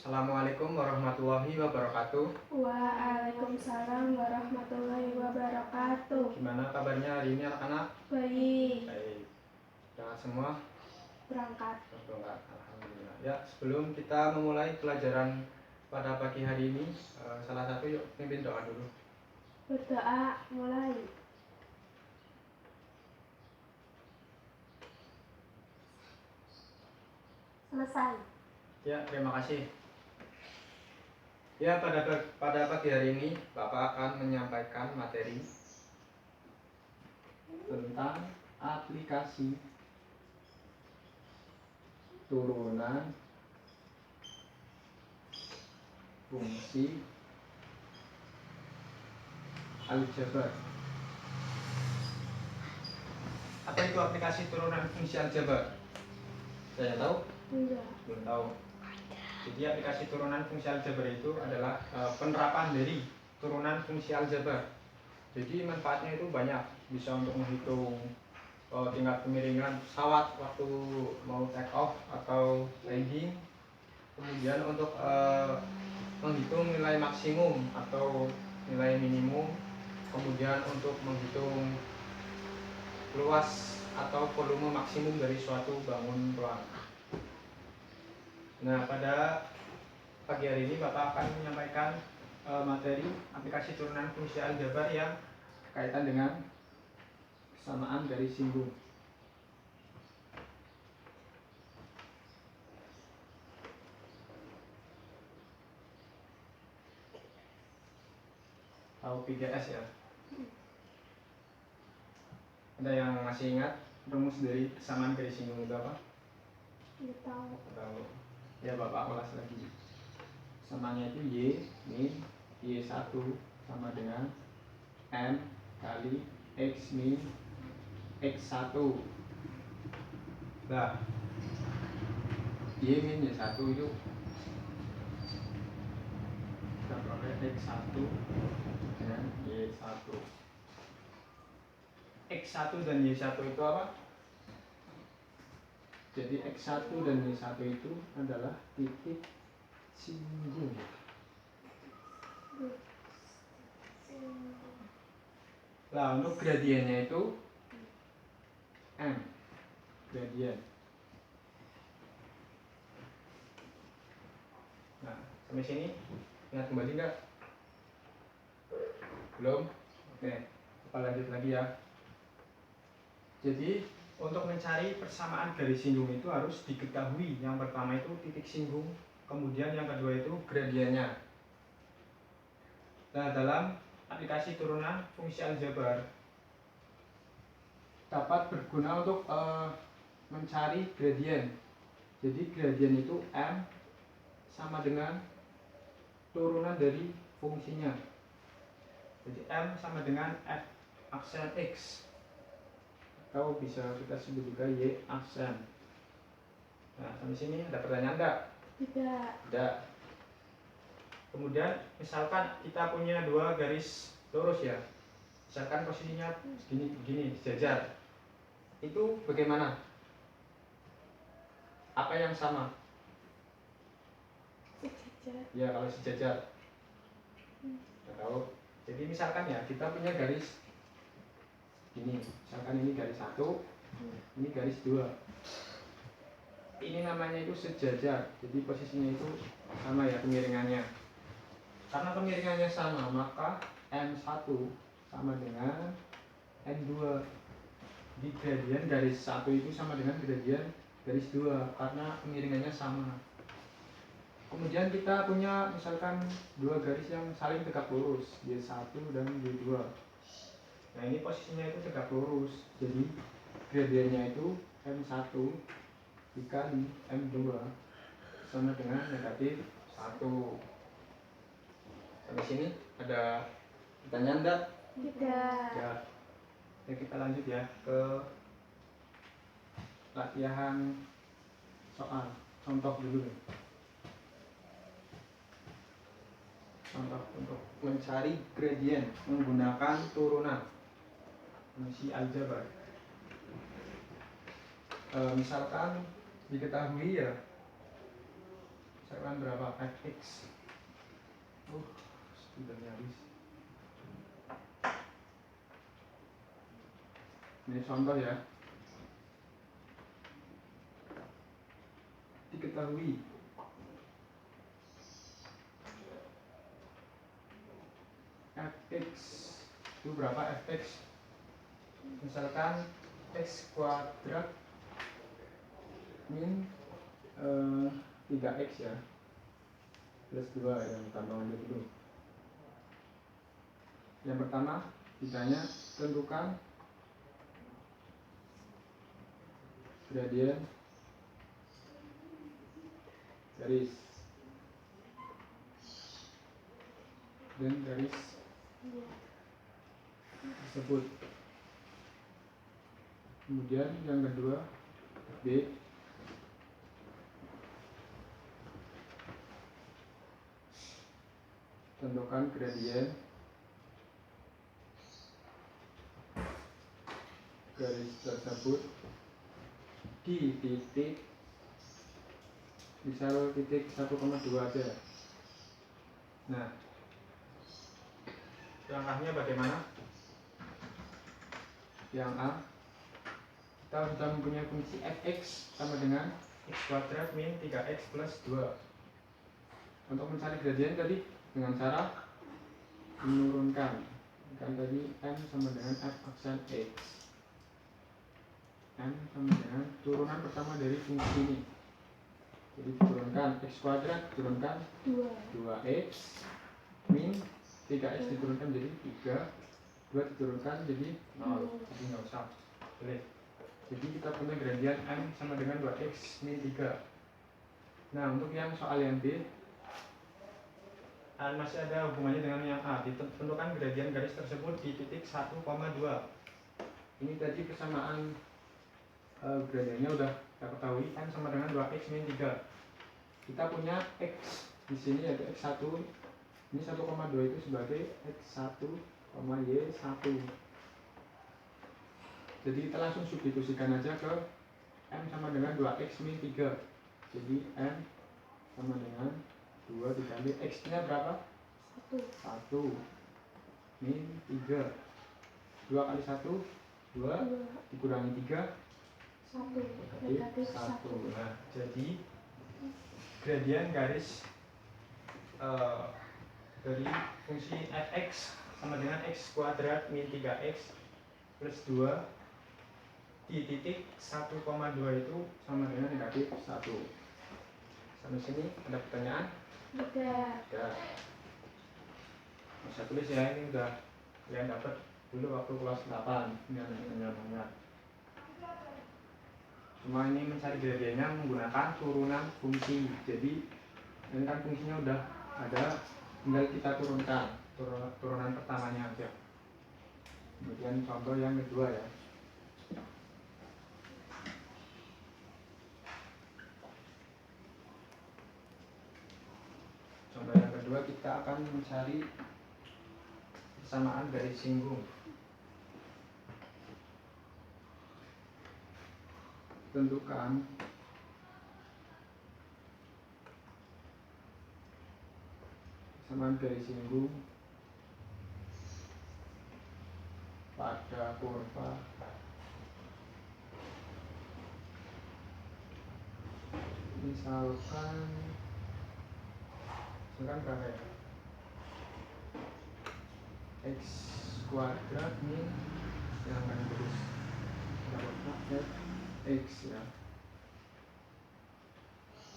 Assalamualaikum warahmatullahi wabarakatuh. Waalaikumsalam warahmatullahi wabarakatuh. Gimana kabarnya hari ini anak-anak? Baik. Baik. Jangan semua Berangkat. berangkat. Alhamdulillah. Ya, sebelum kita memulai pelajaran pada pagi hari ini, salah satu yuk pimpin doa dulu. Berdoa mulai. Selesai. Ya, terima kasih. Ya, pada pagi hari ini Bapak akan menyampaikan materi tentang aplikasi turunan fungsi aljabar. Apa itu aplikasi turunan fungsi aljabar? Saya tahu? Enggak. Belum tahu. Jadi aplikasi turunan fungsi aljabar itu adalah penerapan dari turunan fungsi aljabar. Jadi manfaatnya itu banyak, bisa untuk menghitung tingkat kemiringan pesawat waktu mau take off atau landing, kemudian untuk menghitung nilai maksimum atau nilai minimum, kemudian untuk menghitung luas atau volume maksimum dari suatu bangun ruang. Nah, pada pagi hari ini Bapak akan menyampaikan materi aplikasi turunan fungsi aljabar yang berkaitan dengan kesamaan garis singgung. Tahu 3S ya? Ada yang masih ingat rumus dari kesamaan garis singgung itu apa? Enggak tahu. Tahu. Ya, Bapak ulas lagi. Kesamaannya itu Y min Y1 sama dengan M kali X min X1. Nah, Y min Y1 itu kita peroleh X1 dan Y1. X1 dan Y1 itu apa? Jadi X1 dan Y1 itu adalah titik singgung. Nah, untuk gradiennya itu M gradien. Nah, sampai sini ingat kembali nggak? Belum? Oke, kita lanjut lagi ya. Jadi untuk mencari persamaan garis singgung itu harus diketahui. Yang pertama itu titik singgung, kemudian yang kedua itu gradiennya. Nah, dalam aplikasi turunan fungsi aljabar dapat berguna untuk mencari gradien. Jadi gradien itu M sama dengan turunan dari fungsinya. Jadi M sama dengan F aksen X, atau bisa kita sebut juga Y aksen. Nah, sampai sini ada pertanyaan enggak? Tidak. Tidak. Kemudian misalkan kita punya dua garis lurus ya, misalkan posisinya begini sejajar, itu bagaimana? Apa yang sama? Sejajar. Ya, kalau sejajar nggak tahu. Jadi misalkan ya kita punya garis ini, misalkan ini garis 1, ini garis 2. Ini namanya itu sejajar, jadi posisinya itu sama ya kemiringannya. Karena kemiringannya sama, maka M1 sama dengan M2. Di gradien garis 1 itu sama dengan gradien garis 2 karena kemiringannya sama. Kemudian kita punya misalkan dua garis yang saling tegak lurus, Y1 dan Y2. Nah, ini posisinya itu tegak lurus, jadi gradiennya itu M1 dikali M2 sama dengan negatif 1. Sampai sini ada pertanyaan enggak? Tidak. Ya. Oke, kita lanjut ya ke latihan soal. Contoh dulu nih. Contoh untuk mencari gradien menggunakan turunan fungsi aljabar. Misalkan diketahui ya, misalkan berapa fx. Studentnya habis. Ini contoh ya. Diketahui fx itu berapa fx? Misalkan x kuadrat min 3x ya, plus 2 yang tambahannya dulu. Yang pertama ditanya tentukan gradien garis dan garis tersebut. Kemudian yang kedua B, tentukan gradien garis tersebut di titik, misal titik 1,2 aja. Nah, langkahnya bagaimana? Yang A, kita sudah mempunyai fungsi fx sama dengan x kuadrat min 3x plus 2. Untuk mencari gradien tadi dengan cara menurunkan, kan tadi m sama dengan f aksen x, m sama dengan turunan pertama dari fungsi ini. Jadi diturunkan x kuadrat, diturunkan 2x min 3x diturunkan jadi 3, 2 diturunkan jadi 0. Jadi nggak usah, boleh. Jadi kita punya gradien m sama dengan 2x min 3. Nah, untuk yang soal yang B masih ada hubungannya dengan yang A. Ditentukan gradien garis tersebut di titik 1,2. Ini tadi persamaan gradiennya udah kita ketahui, m sama dengan 2x min 3. Kita punya x di sini yaitu x1. Ini 1,2 itu sebagai x1, y1. Jadi kita langsung substitusikan aja ke m sama dengan 2x min 3. Jadi m sama dengan 2 dikali x nya berapa? 1 min 3. 2 kali 1 2 dikurangi 3 negatif 1. Nah, jadi gradien garis dari fungsi fx sama dengan x kuadrat min 3x plus 2 di titik 1,2 itu sama dengan negatif 1. Sampai sini ada pertanyaan? Ada. Saya tulis ya, ini udah kalian dapat dulu waktu kelas 8. Ini ada banyak. Cuma ini mencari gradiennya menggunakan turunan fungsi. Jadi ini kan fungsinya udah ada, tinggal kita turunkan turunan pertamanya aja. Kemudian contoh yang kedua ya. Contoh yang kedua kita akan mencari persamaan garis singgung. Tentukan persamaan garis singgung pada kurva misalkan berapa ya? X kuadrat min yang akan terus dapat x ya.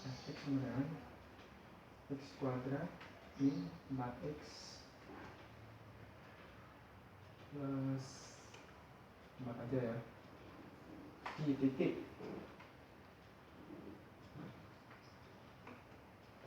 X sama dengan x kuadrat min 4x plus 4 aja ya, di titik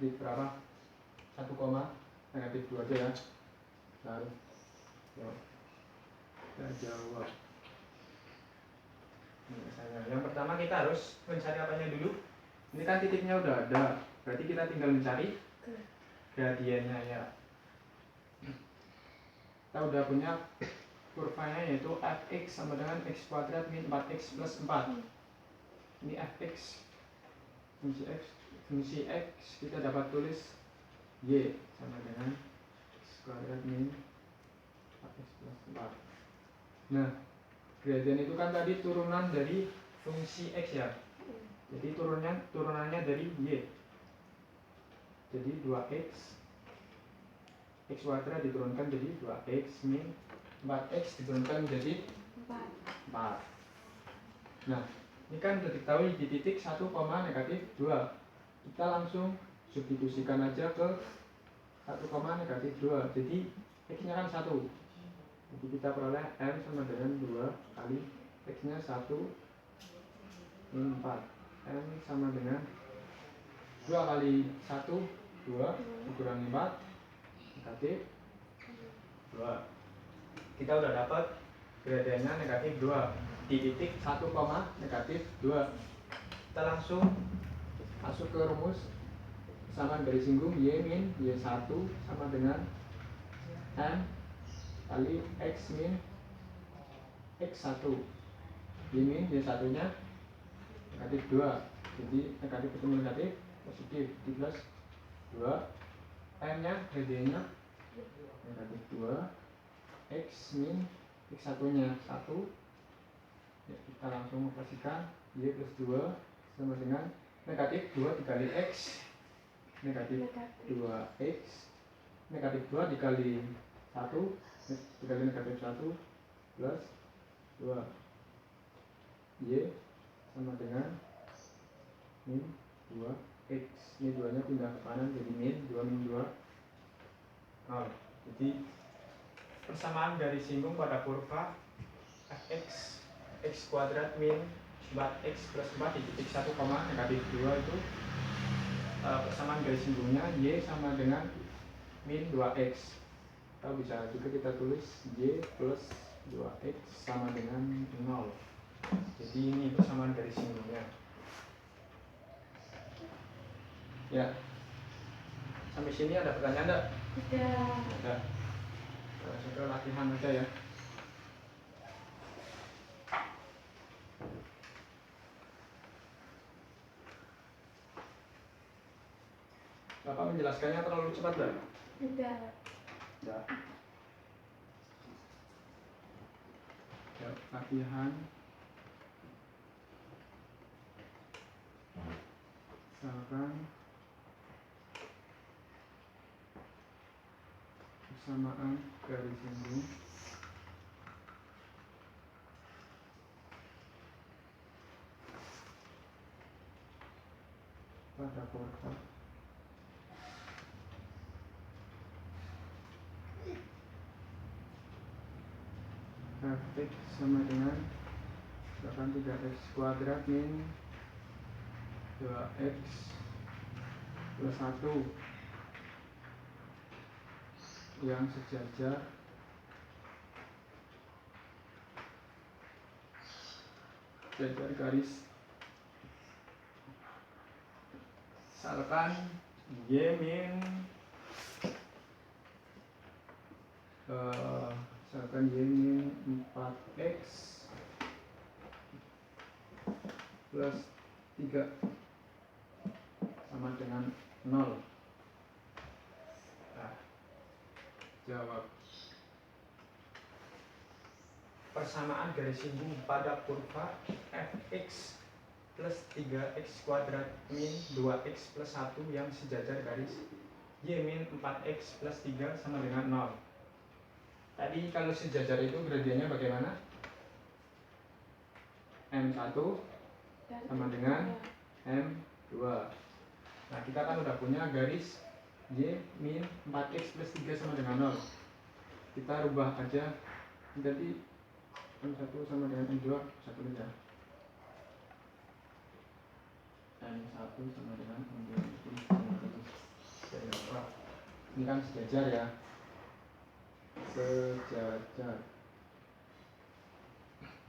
di berapa? 1, negatif 2 aja ya. Lalu kita jawab. Yang pertama kita harus mencari apanya dulu. Ini kan titiknya udah ada, berarti kita tinggal mencari gradiennya ya. Kita udah punya kurvanya yaitu fx sama dengan x kuadrat min 4x plus 4. Ini fx, fungsi x fungsi X kita dapat tulis Y sama dengan X kuadrat min 4X plus 4. Nah, gradien itu kan tadi turunan dari fungsi X ya. Jadi turunannya dari Y. Jadi 2X X kuadrat diturunkan jadi 2X min 4X diturunkan menjadi 4. Nah, ini kan sudah diketahui di titik 1, negatif 2. Kita langsung substitusikan aja ke 1, negatif 2. Jadi X nya kan 1. Jadi kita peroleh M sama dengan 2 kali X nya 1 min 4. M sama dengan 2 kali 1 2 dikurangi 4 negatif 2. Kita udah dapat gradiennya negatif 2 di titik 1, negatif 2. Kita langsung masuk ke rumus persamaan garis singgung Y min Y1 sama dengan M kali X min X1. Y min Y1 nya negatif 2. Jadi negatif ketemu negatif positif di plus 2. M nya gradiennya negatif 2. X min X1 nya 1. Ya, kita langsung operasikan Y plus 2 sama dengan negatif 2 dikali X negatif 2X negatif 2 dikali 1 dikali negatif 1 plus 2 Y sama dengan min 2X. Ini 2 nya pindah ke kanan jadi min 2 min 2 0. Jadi persamaan garis singgung pada kurva fx X kuadrat min 4X plus 4 di titik 1, negatif 2 itu persamaan garis singgungnya Y sama dengan min 2X. Atau bisa juga kita tulis Y plus 2X sama dengan 0. Jadi ini persamaan garis singgungnya. Ya, sampai sini ada pertanyaan enggak? Tidak. Ada. Langsung ke latihan aja ya. Bapak menjelaskannya terlalu cepat enggak? Tidak. Ya. Ya, latihan. Misalkan persamaan garis singgung pada kurva fx sama dengan misalkan 3x kuadrat min 2x plus 1 yang sejajar garis. Misalkan Y min misalkan Y min 4X plus 3 sama dengan 0. Nah, jawab. Persamaan garis singgung pada kurva fx plus 3x kuadrat min 2x plus 1 yang sejajar garis Y min 4x plus 3 sama dengan 0. Tadi kalau sejajar itu gradiennya bagaimana? M1 sama dengan M2. Nah, kita kan udah punya garis Y min 4x plus 3 sama dengan 0. Kita rubah aja jadi M1 sama dengan M2 satu aja. M1 sama dengan M2 itu sama. Ini kan sejajar ya. Sejajar.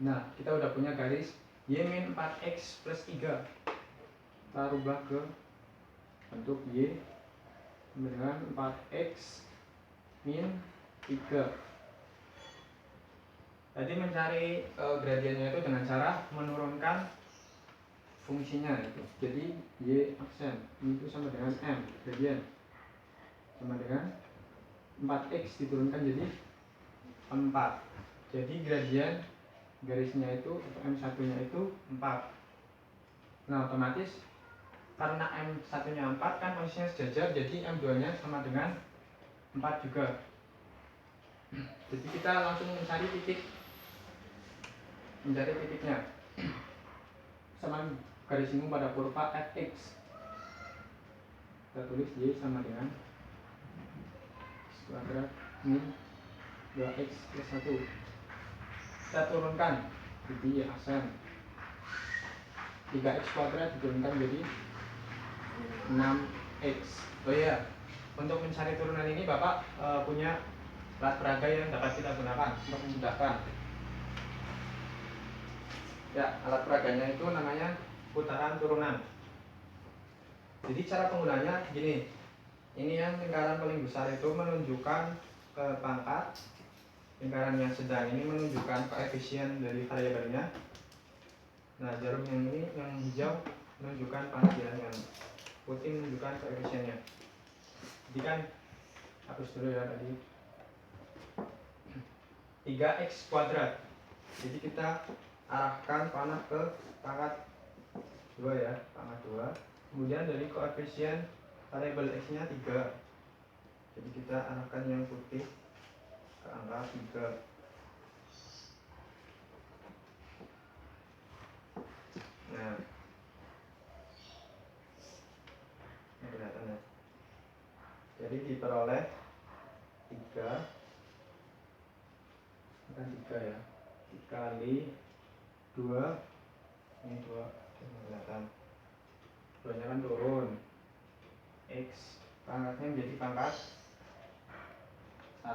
Nah, kita udah punya garis Y min 4X plus 3. Kita rubah ke bentuk Y sama dengan 4X min 3. Tadi mencari gradiennya itu dengan cara menurunkan fungsinya itu. Jadi Y aksen ini itu sama dengan M gradien sama dengan 4x diturunkan jadi 4. Jadi gradien garisnya itu M1 nya itu 4. Nah otomatis karena M1 nya 4 kan posisinya sejajar, jadi M2 nya sama dengan 4 juga. Jadi kita langsung mencari titiknya sama garis singgung pada kurva fx. Kita tulis Y sama dengan x kuadrat min 2x plus 1. Kita turunkan jadi Y aksen 3x kuadrat diturunkan jadi 6x. Oh iya, untuk mencari turunan ini Bapak punya alat peraga yang dapat kita gunakan untuk memudahkan. Ya, alat peraganya itu namanya putaran turunan. Jadi cara penggunanya gini. Ini yang lingkaran paling besar itu menunjukkan ke pangkat. Lingkaran yang sedang ini menunjukkan koefisien dari variabelnya. Nah, jarum yang ini yang hijau menunjukkan pangkat, yang putih menunjukkan koefisiennya. Jadi kan hapus dulu ya tadi. 3x kuadrat. Jadi kita arahkan panah ke pangkat 2 ya, pangkat 2. Kemudian dari koefisien variabel x-nya 3. Jadi kita arahkan yang putih ke angka 3. Nah, ini kelihatan ya. Jadi diperoleh 3 bukan 3 ya, dikali 2, ini 2 kelihatan, 2 nya kan turun, x pangkatnya menjadi pangkat 1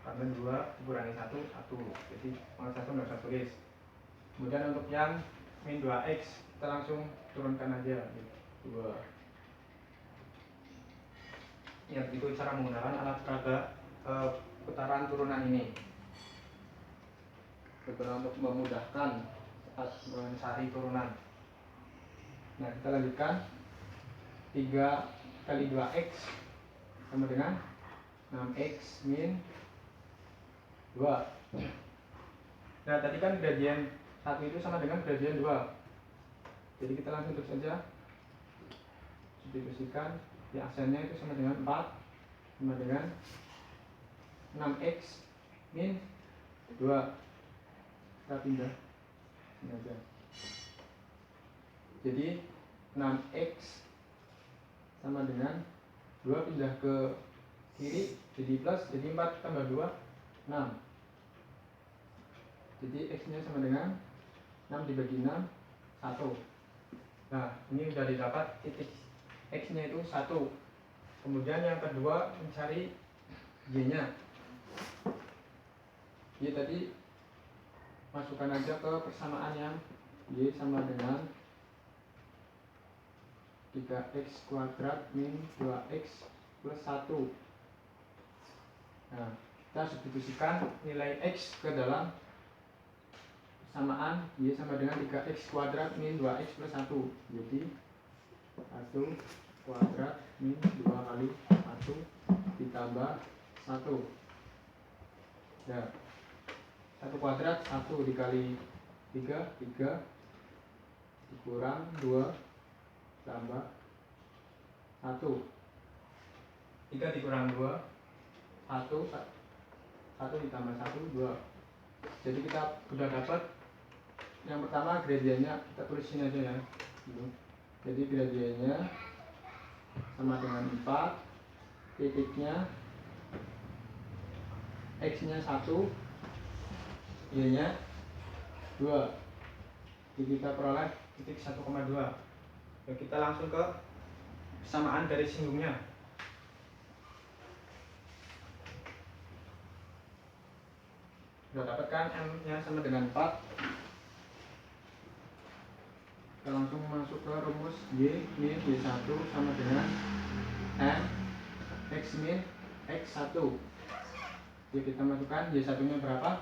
karena 2 dikurangi 1, 1, jadi pangkat 1 nggak usah tulis. Kemudian untuk yang min 2x kita langsung turunkan aja 2 ya. Begitu cara menggunakan alat peraga putaran turunan ini, berguna untuk memudahkan saat mencari turunan. Nah kita lanjutkan. 3 kali 2x sama dengan 6x min 2. Nah tadi kan gradien 1 itu sama dengan gradien 2. Jadi kita langsung tulis saja, substitusikan. Ya aksennya itu sama dengan 4 sama dengan 6x min 2. Kita pindah ini aja. Jadi 6x sama dengan 2 pindah ke kiri jadi plus, jadi 4 tambah 2 6. Jadi x nya sama dengan 6 dibagi 6 1. Nah ini sudah didapat titik x nya itu 1. Kemudian yang kedua mencari y nya. Y tadi masukkan aja ke persamaan yang y sama dengan 3x kuadrat min 2x plus 1. Nah, kita substitusikan nilai x ke dalam persamaan y sama dengan 3x kuadrat min 2x plus 1. Jadi 1 kuadrat min 2 kali 1 ditambah 1. Ya, 1 kuadrat 1 dikali 3 dikurang 2 tambah 1. 3 dikurang 2 1 ditambah 1 2. Jadi kita sudah dapat yang pertama gradiennya, kita tulis sini aja ya. Jadi gradiennya sama dengan 4, titiknya x nya 1, y nya 2. Jadi kita peroleh titik 1,2. Ya, kita langsung ke persamaan garis singgungnya. Sudah dapatkan M nya sama dengan 4. Kita langsung masuk ke rumus Y min Y1 sama dengan M X min X1. Jadi kita masukkan Y1 nya berapa?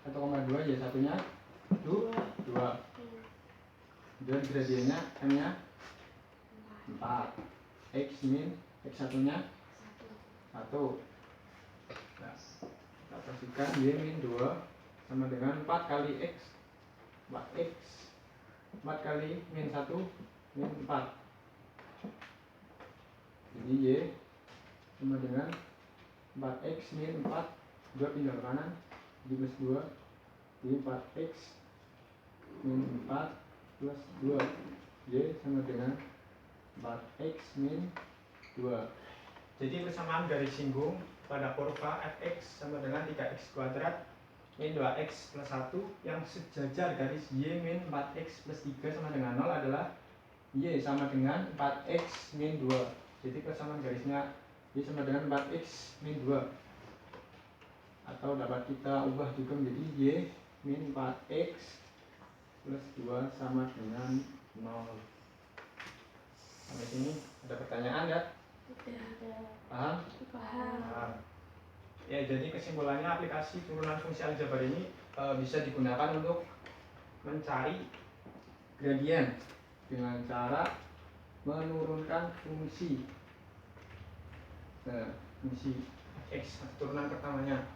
1,2, Y1 nya 2. Dan gradiennya M-nya 4. X min X satunya 1. Nah, kita pastikan Y min 2 sama dengan 4 kali X. 4X 4 kali min 1 min 4. Jadi Y sama dengan 4X min 4, 2 pindah ke kanan, jadi plus 2. Jadi 4X min 4 plus 2. Y sama dengan 4X min 2. Jadi persamaan garis singgung pada kurva fx sama dengan 3x kuadrat min 2x plus 1 yang sejajar garis y min 4x plus 3 sama dengan 0 adalah y sama dengan 4x min 2. Jadi persamaan garisnya y sama dengan 4x min 2. Atau dapat kita ubah juga menjadi y min 4x plus 2 sama dengan 0. Sampai sini ada pertanyaan ya? Paham? Paham. Ya, jadi kesimpulannya aplikasi turunan fungsi aljabar ini bisa digunakan untuk mencari gradien dengan cara menurunkan fungsi. Nah, fungsi x turunan pertamanya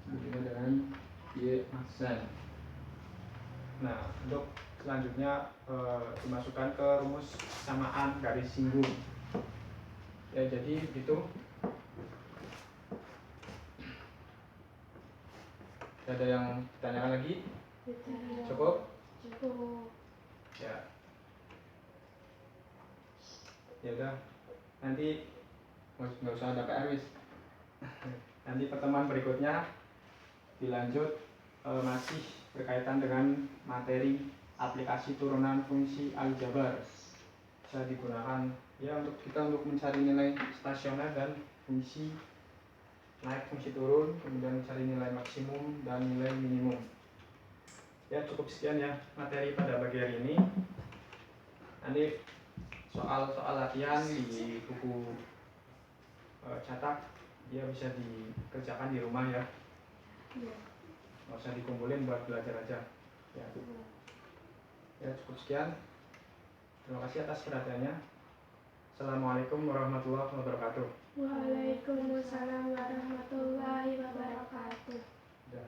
dengan y aksen. Nah, untuk selanjutnya dimasukkan ke rumus samaan garis singgung. Ya, jadi begitu. Ada yang ditanyakan lagi? Cukup? Cukup. Ya. Ya udah. Nanti nggak usah ada PR wis. Nanti pertemuan berikutnya dilanjut masih berkaitan dengan materi aplikasi turunan fungsi aljabar. Bisa digunakan ya untuk kita untuk mencari nilai stasioner dan fungsi naik, fungsi turun, kemudian mencari nilai maksimum dan nilai minimum. Ya, cukup sekian ya materi pada pagi hari ini. Nanti soal-soal latihan di buku cetak dia bisa dikerjakan di rumah ya. Nggak usah dikumpulin buat belajar aja ya. Ya, cukup sekian. Terima kasih atas perhatiannya. Assalamualaikum warahmatullahi wabarakatuh. Waalaikumsalam warahmatullahi wabarakatuh. Udah.